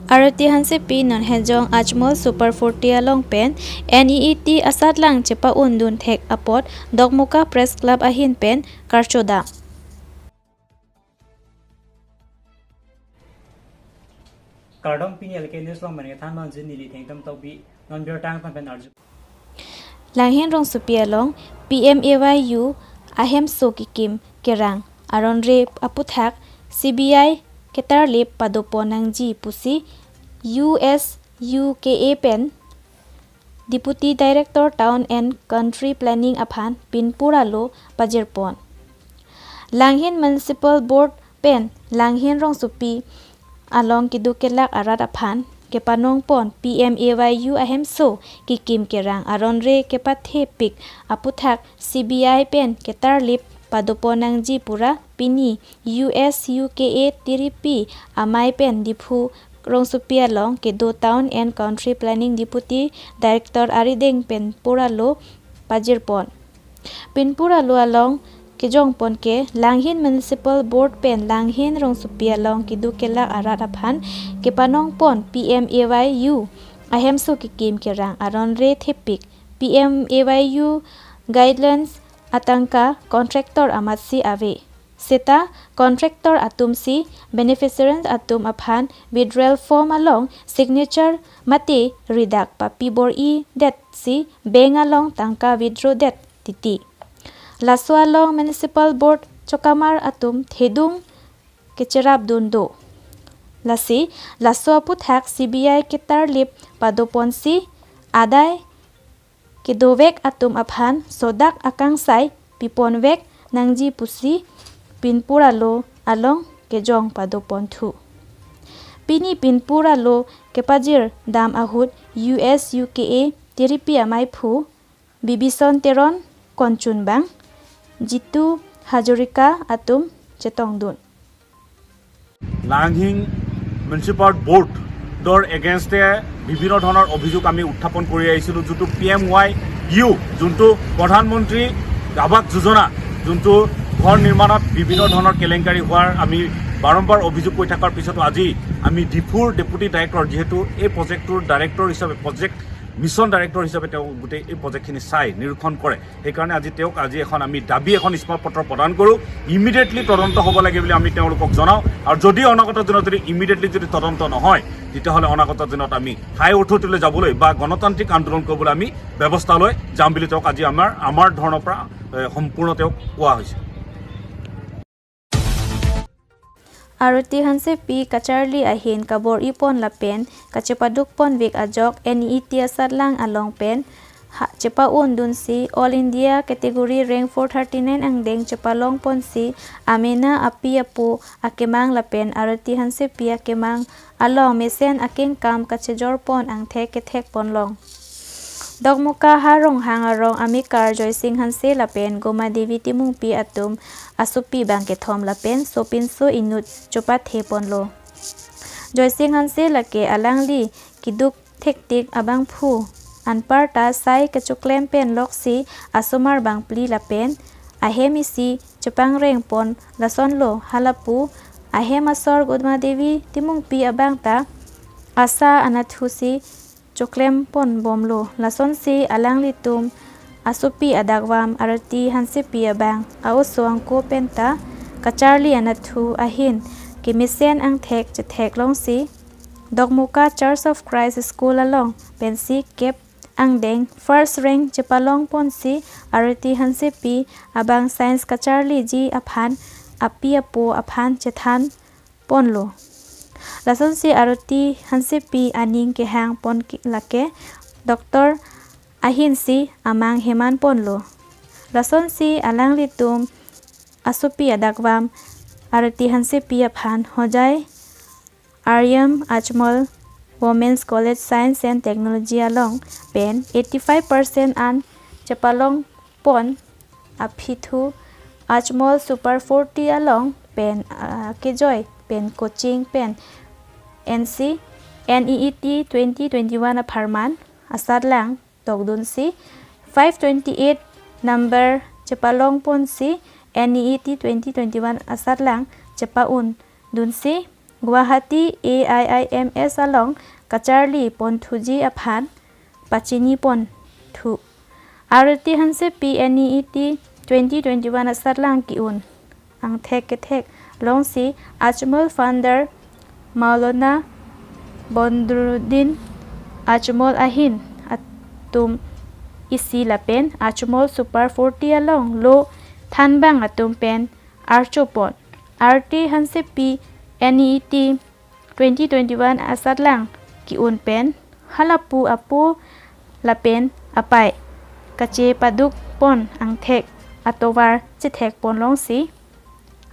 Arati hanse pi non hejong Ajmol Super 40 along pen NEET asat lang chepa undun thek apot Dogmuka Press Club ahin pen Karchoda. Kardong pini alke news long mane than man jin nili thengtam tobi non ber tang pan pen arju Langhen rong supia long PMAYU ahem sokikim kerang aron re aputhak CBI ketar lip padoponang ji pusi US UKA pen Deputy Director Town and Country Planning aphan Pinpura lo Pajerpon. Langhen Municipal Board pen Langhen rong supi along kidukelak arat aphan kepanong pon PMAYU ahem so kikim kerang aron re kepathe pik aputhak CBI pen ketar lip padoponang ji pura pini US UKA tiripi amai pen diphu rong supia long kedo Town and Country Planning Deputy Director Arideng pen pura lo Pajerpon. Pinpura lo along kejong pon ke Langhen Municipal Board pen Langhen rong supia long kidukelak arat aphan kepanong pon PMAYU ahem so kikim kerang aron re thepik PMAYU guidelines atangka contractor amatsi ave seta contractor atumsi beneficiaries atum aphan withdrawal form along signature mate ridak papi bor I det si beng along tangka withdraw det titi Laswa long Municipal Board Chokamar atum thedung kecerap dundo. Lasi laswa puthak CBI ketar lip padoponsi adai kedovek atum aphan sodak akangsai piponvek nangji pusi Pinpura lo along kejong padopon thu. Pini Pinpura lo kepajir dam ahut US UKA tiripi amai phu Bibison teron konchun bang Jitu Hajorika atum chetongdun. Langhen Municipal Board dor against বিভিন্ন ধৰণৰ অভিযোগ আমি উত্থাপন কৰি আহিছিলোঁ যোনটো PMAYU যোনটো প্ৰধানমন্ত্ৰী আৱাস যোজনা যোনটো ঘৰ নিৰ্মাণত বিভিন্ন ধৰণৰ কেলেংকাৰী হোৱাৰ আমি বাৰম্বাৰ অভিযোগ কৰি থকাৰ পিছতো আজি আমি ডিফুৰ ডেপুটি ডাইৰেক্টৰ যেহেতু এই প্ৰজেক্টটোৰ ডাইৰেক্টৰ হিচাপে প্ৰজেক্ট মিছন ডাইৰেক্টৰ হিচাপে তেওঁ গোটেই এই প্ৰজেক্টখিনি চাই নিৰীক্ষণ কৰে সেইকাৰণে আজি তেওঁক আজি এখন আমি দাবী এখন স্মাৰকপত্ৰ প্ৰদান কৰোঁ ইমিডিয়েটলি তদন্ত হ'ব লাগে বুলি আমি তেওঁলোকক জনাওঁ আৰু যদি অনাগত দিনত যদি ইমিডিয়েটলি যদি তদন্ত নহয় তেতিয়াহ'লে অনাগত দিনত আমি হাই অথৰিটিলৈ যাবলৈ বা গণতান্ত্ৰিক আন্দোলন কৰিবলৈ আমি ব্যৱস্থা লৈ যাম বুলি তেওঁক আজি আমাৰ ধৰণৰ পৰা সম্পূৰ্ণ তেওঁক কোৱা হৈছে Arati hanse pi kacharli ahin kabor ipon lapen kacepaduk pon vik ajok NEET asat lang along pen cepa undun si All India category rank 439 ang deng cepa long pon si amena api apu akemang lapen arati hanse pi akemang along mesen akeng kam kacejor pon ang thek pon long Dogmuka harong hangarong amikar Joysing hanse lapen Goma Devi timung pi atum asupi bangke thom lapen sopin so inut chopat hepon lo Joysing hanse lake alangli kiduk thektik abang phu anpar ta sai kachuklem pen loksi asomar bang pli lapen ahemisi chepang reng pon lason lo halapu ahemasor Goma Devi timung pi abang ta asa anathusi choklem pon bomlo lason si alang litum asupi adagwam arati hanse pi abang auswang ko penta kacharli anathu ahin kimisen ang thek long si Dogmuka Church of Christ School along pensi kep ang deng first rank chepalong pon si arati hanse pi abang science kacharli ji aphan api apo aphan chethan ponlo Lason si aroti hanse pi aning ke hang pon lake Dr. ahin si amang heman pon lo Lason si alang litum asupi adagwam aroti hanse pi aphan hojai Aryam Ajmol Women's College Science and Technology along pen 85% an chepalong pon apithu Ajmol Super 40 along pen kejoy pen coaching pen NC NEET 2021 aparman asat lang togdun si 528 number chepalong pon si NEET 2021 asat lang chepaun dun si Guwahati AIIMS along Kacharli pon thuji aphan pachini pon thu arti hanse PNET 2021 asarlang kiun ang thek ke thek longsi Ajmol founder Maulana Bondruddin Ajmol ahin atum isi lapen Ajmol super 40 along lo thanbang atum pen archopon RT hanse PNET 2021 asarlang kiun pen halapu apu lapen apai kache paduk pon ang thek atowar che thek pon longsi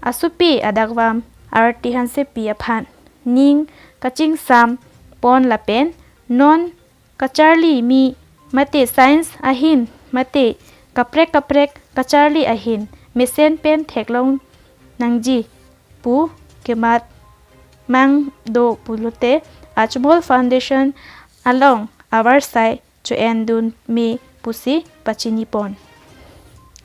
asupi adagwam RT hanse pi aphan ning kaching sam pon lapen non kacharli mi mate science ahin mate kaprek kacharli ahin mesen pen theklong nangji pu kemat mang do pulute Ajmol Foundation along our side to endun me pusi pachini pon.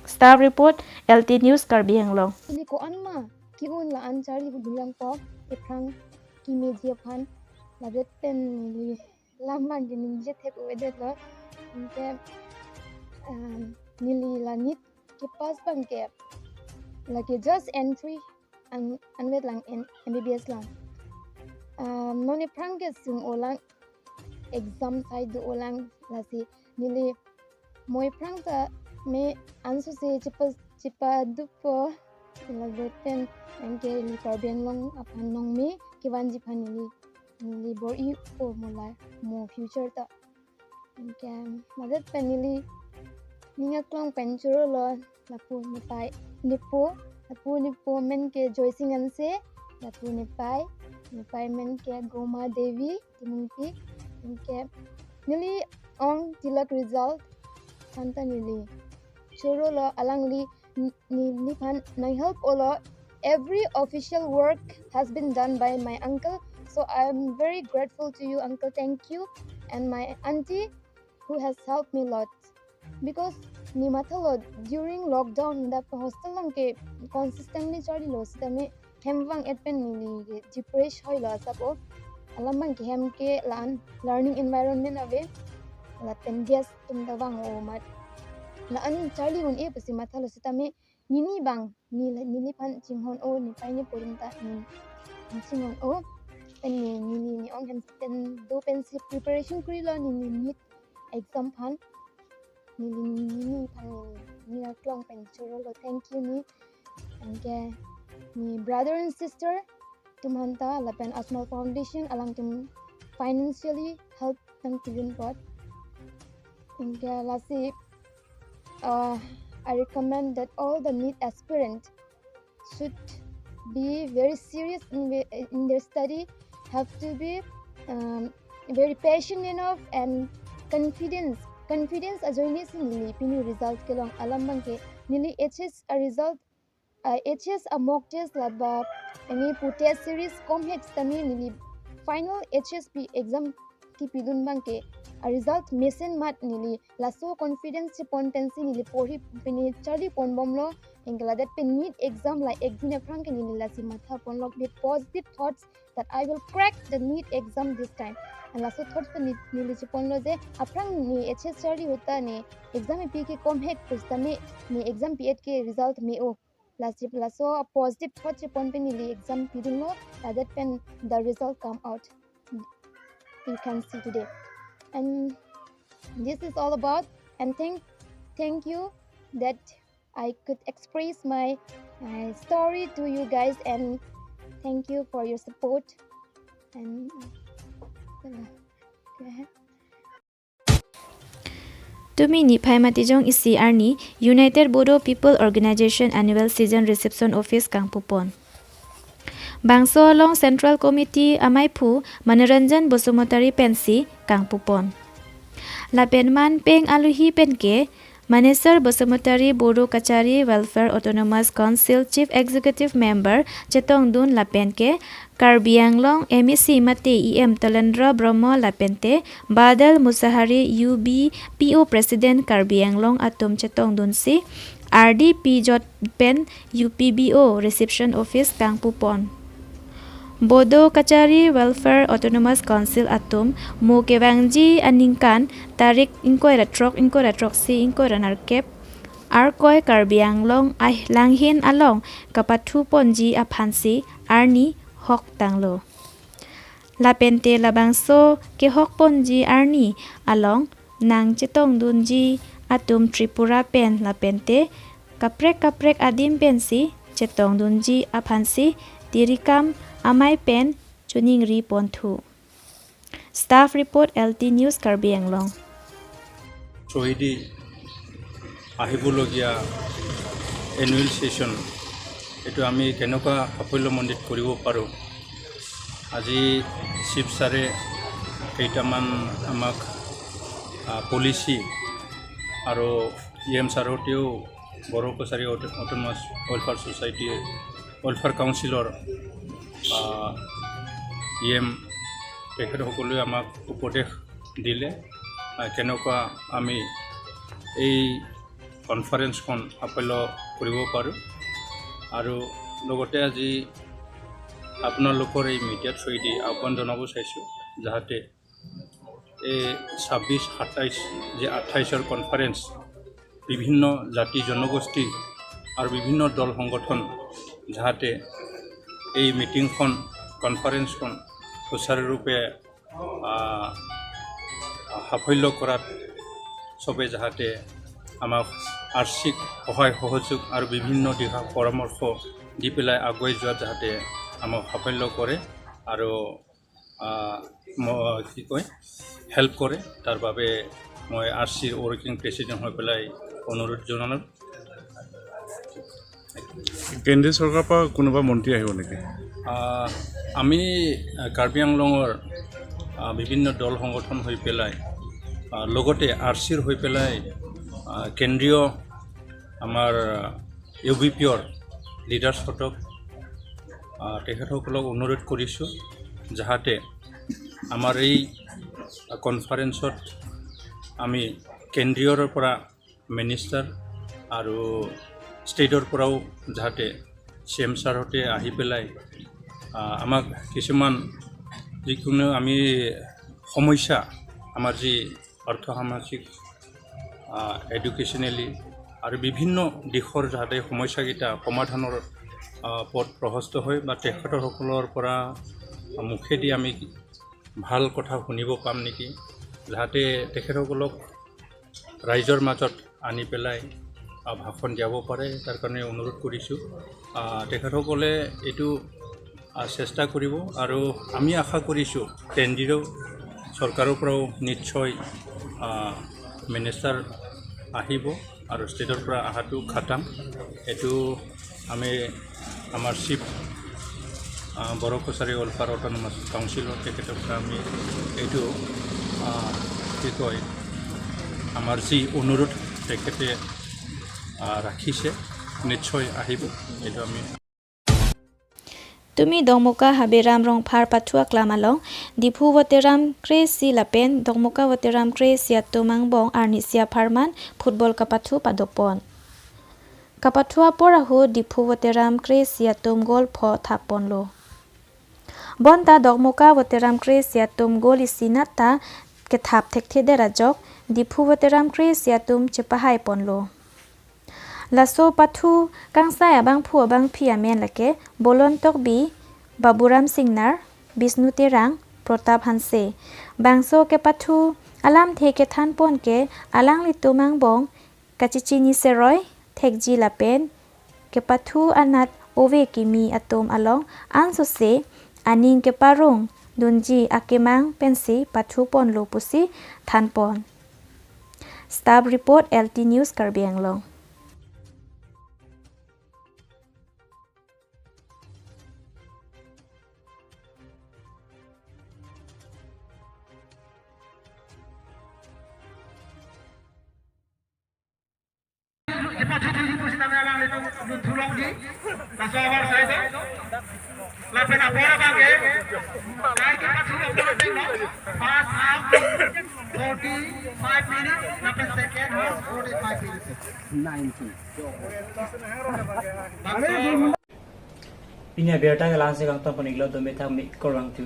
Star Report LT News Karbi Anglong. Ini ko anma kiun la an chari bulang po iprang ki media phan la betten li lamman din je thek wedet lo ke nili la nit ki pas bang ke la ke just entry an wet lang MBBS lang noni prang ke sung olang exam side do olang la si nili moi prang ta me ansu se chipa dupo la betten angke li karbian long apan long me kiwanji phanili ni bor I o mola mo future ta angke madet penili ninga klong penchuro lo lapu ni pai nipo men ke joising anse lapu ni pai men ke Goma Devi timungti angke nili on tilak result santa nili churo lo alangli ni pan na help olo every official work has been done by my uncle, so I am very grateful to you, uncle. Thank you, and my auntie who has helped me a lot because ni mathalo during lockdown that hostel lang ke consistently chari lo sitame hemwang etpen ni depressed hoy lo sapo alamang ke hem ke lan learning environment ave la tenges tum dawang o mat la an charlie on e pasi mathalo sitame nini bang nili pan chinghon o ni pai ni porunta ni chinghon o pen ni ong hem ten do pen si preparation kri lo ni nit exam pan ni pan ni klong pen churo lo thank you ni and ni brother and sister tumhanta la pen Ajmol Foundation alang tum financially help them to win God and lasi I recommend that all the NEET aspirants should be very serious in their study, have to be very patient enough and confidence as only nili pini result kelong alam bangke nili HS a result HS a mock test laba any test series comhex tami nili final HSP exam ki pidun bangke a result mesen mat nili laso confidence si pontensi nili pori pini charli pon bomlo engla that pen NEET exam like exam frank nili lasi matha pon log with positive thoughts that I will crack the NEET exam this time and laso thoughts pen nili si pon lo je aprang ni HS charli hota ne exam pi ke com het pustame ni exam pi et ke result me o laso a positive thought si pon pen nili exam pidun lo that pen the result come out you can see today. And this is all about and thank you that I could express my story to you guys and thank you for your support and Tumi ni phai matijong isi arni United Bodo People Organization Annual Season Reception Office kang pupon. Bangso long Central Committee amai phu Manoranjan Bosumotari pensi kang pupon. Lapen man peng aluhi penke Manesar Bosumotari Bodo Kachari Welfare Autonomous Council Chief Executive Member Chetong Dun Lapenke Karbi Anglong MEC Mate EM Talendra Brahmo Lapente Badal Musahari UB PO President Karbi Anglong Atom Chetong Dun si RDP Jot Pen UPBO Reception Office kang pupon. Bodo Kachari Welfare Autonomous Council atum mu kewangji aningkan tarik ingkoi ratrok si ingkoi ranarkep arkoi karbiang long langhin along kapathu ponji aphansi arni hok tanglo lapente labangso ke hok ponji arni along nang chetong dunji atum Tripura pen lapente kaprek adim pensi chetong dunji aphansi tirikam amai pen chuning ri ponthu. Staff report LT News Karbi Anglong. Sohidi আহিবলগীয়া annual session এটো আমি কেনেকুৱা সাফল্যমণ্ডিত কৰিব পাৰোঁ আজি chief ছাৰে কেইটামান আমাক পলিচি আৰু ইএম ছাৰতেও Bodo Kachari autonomous welfare society welfare কাউন্সিলৰ ইএম তেখেতসকলে আমাক উপদেশ দিলে কেনেকুৱা আমি এই কনফাৰেন্সখন সাফল্য কৰিব পাৰোঁ আৰু লগতে আজি আপোনালোকৰ এই মিডিয়াত থ্ৰুদি আহ্বান জনাব চাইছোঁ যাতে এই 26-27 যে 28ৰ কনফাৰেন্স বিভিন্ন জাতি জনগোষ্ঠী আৰু বিভিন্ন দল সংগঠন যাতে এই মিটিংখন কনফাৰেন্সখন সুচাৰুৰূপে সাফল্য কৰাত সবে যাতে আমাক আৰ্থিক সহায় সহযোগ আৰু বিভিন্ন দিশা পৰামৰ্শ দি পেলাই আগুৱাই যোৱাত যাতে আমাক সাফল্য কৰে আৰু কি কয় হেল্প কৰে তাৰ বাবে মই আৰচিৰ ৱৰ্কিং প্ৰেচিডেণ্ট হৈ পেলাই অনুৰোধ জনালোঁ কেন্দ্ৰীয় চৰকাৰৰ পৰা কোনোবা মন্ত্ৰী আহিব নেকি আমি কাৰ্বি আংলঙৰ বিভিন্ন দল সংগঠন হৈ পেলাই লগতে আৰচিৰ হৈ পেলাই কেন্দ্ৰীয় আমাৰ ইউবিপিৰ লিডাৰ্ছহঁতক তেখেতসকলক অনুৰোধ কৰিছোঁ যাতে আমাৰ এই কনফাৰেন্সত আমি কেন্দ্ৰীয়ৰ পৰা মিনিষ্টাৰ আৰু ষ্টেটৰ পৰাও যাতে CM ছাৰহঁতে আহি পেলাই আমাক কিছুমান যিকোনো আমি সমস্যা আমাৰ যি অৰ্থ সামাজিক এডুকেশ্যনেলি আৰু বিভিন্ন দিশৰ যাতে সমস্যাকেইটা সমাধানৰ পথ প্ৰশস্ত হয় বা তেখেতসকলৰ পৰা মুখেদি আমি ভাল কথা শুনিব পাম নেকি যাতে তেখেতসকলক ৰাইজৰ মাজত আনি পেলাই ভাষণ দিয়াব পাৰে তাৰ কাৰণে অনুৰোধ কৰিছোঁ তেখেতসকলে এইটো চেষ্টা কৰিব আৰু আমি আশা কৰিছোঁ কেন্দ্ৰীয় চৰকাৰৰ পৰাও নিশ্চয় মিনিষ্টাৰ আহিব আৰু ষ্টেটৰ পৰা অহাটো খাটাম এইটো আমি আমাৰ chief Bodo Kachari welfare autonomous কাউন্সিলৰ তেখেতৰ পৰা আমি এইটো কি কয় আমাৰ যি অনুৰোধ তেখেতে ৰাখিছে নিশ্চয় আহিব এইটো আমি Tumi dongmuka habiram rong phar pathua klamalong dipu wateram kresi lapen dongmuka wateram kresi atumang bong arnisia pharman football kapathu padopon kapathua porahu dipu wateram kresi atum gol pho thapon lo bonta dongmuka wateram kresi atum gol isinata ke thap thekthi de rajok dipu wateram kresi atum chepahai ponlo Laso pathu kangsai abang phu abang phia men lake bolontok bi Baburam Singnar Bisnu Terang Protap Hanse bangso ke pathu alam the ke than pon ke alang litumang bong kachichini seroy thekji lapen ke pathu anat ove kimi atom along anso se aning ke parung dunji akemang pensi pathu pon lo pusi than pon Staff report LT News Karbi Anglong pinya berta ke lanse kang ton poniglo do meta mi korang tu